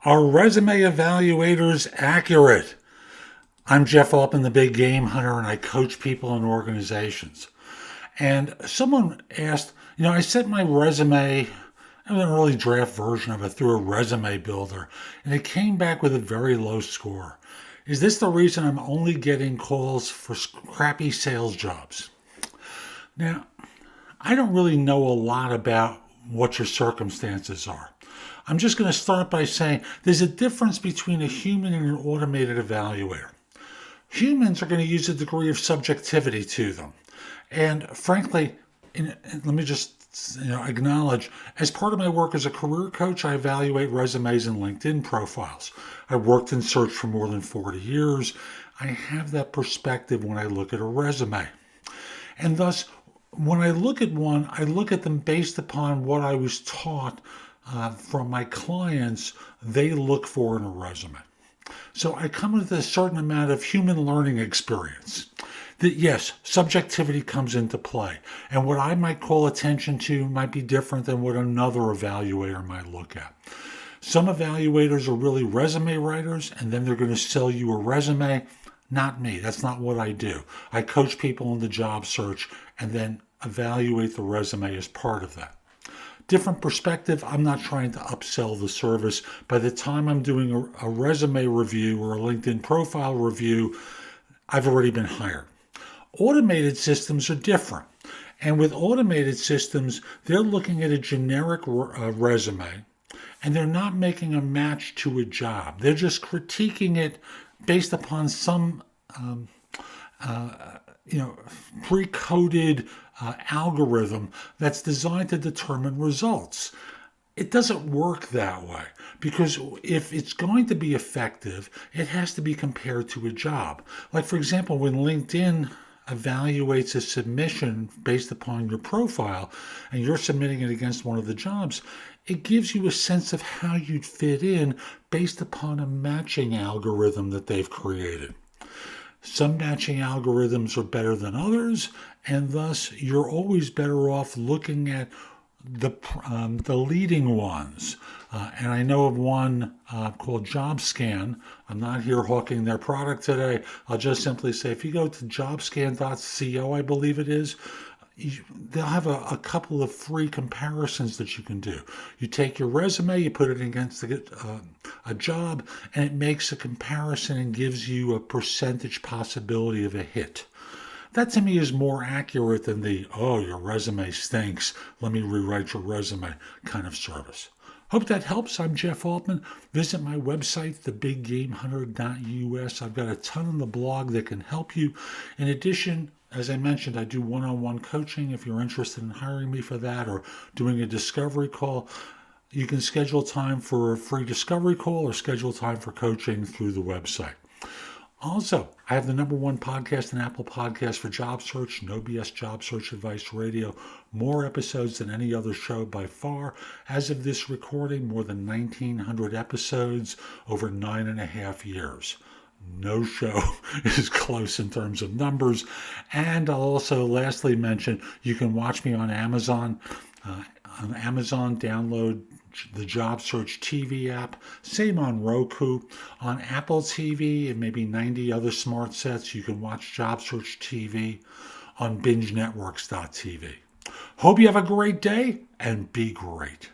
Are resume evaluators accurate? I'm Jeff Altman, the big game hunter, and I coach people in organizations. And someone asked, I sent my resume, an early draft version of it, through a resume builder, and it came back with a very low score. Is this the reason I'm only getting calls for crappy sales jobs? Now, I don't really know a lot about what your circumstances are. I'm just going to start by saying there's a difference between a human and an automated evaluator. Humans are going to use a degree of subjectivity to them. And frankly, let me just acknowledge, as part of my work as a career coach, I evaluate resumes and LinkedIn profiles. I worked in search for more than 40 years. I have that perspective when I look at a resume. And thus, when I look at one, I look at them based upon what I was taught from my clients they look for in a resume. So I come with a certain amount of human learning experience. That yes, subjectivity comes into play. And what I might call attention to might be different than what another evaluator might look at. Some evaluators are really resume writers, and then they're going to sell you a resume. Not me. That's not what I do. I coach people in the job search and then evaluate the resume as part of that. Different perspective. I'm not trying to upsell the service. By the time I'm doing a resume review or a LinkedIn profile review, I've already been hired. Automated systems are different. And with automated systems, they're looking at a generic resume and they're not making a match to a job. They're just critiquing it based upon some pre-coded algorithm that's designed to determine results. It doesn't work that way because if it's going to be effective, it has to be compared to a job. Like, for example, when LinkedIn evaluates a submission based upon your profile and you're submitting it against one of the jobs, it gives you a sense of how you'd fit in based upon a matching algorithm that they've created. Some matching algorithms are better than others, and thus you're always better off looking at the leading ones. And I know of one called JobScan. I'm not here hawking their product today. I'll just simply say if you go to jobscan.co, I believe it is, they'll have a couple of free comparisons that you can do. You take your resume, you put it against a job, and it makes a comparison and gives you a percentage possibility of a hit. That to me is more accurate than your resume stinks, let me rewrite your resume kind of service. Hope that helps. I'm Jeff Altman. Visit my website, thebiggamehunter.us. I've got a ton on the blog that can help you. In addition, as I mentioned, I do one-on-one coaching. If you're interested in hiring me for that or doing a discovery call, you can schedule time for a free discovery call or schedule time for coaching through the website. Also, I have the #1 podcast in Apple Podcasts for job search, No BS Job Search Advice Radio. More episodes than any other show by far. As of this recording, more than 1,900 episodes over 9.5 years. No show is close in terms of numbers. And I'll also lastly mention you can watch me on Amazon. Download the Job Search TV app. Same on Roku. On Apple TV and maybe 90 other smart sets, you can watch Job Search TV on bingenetworks.tv. Hope you have a great day and be great.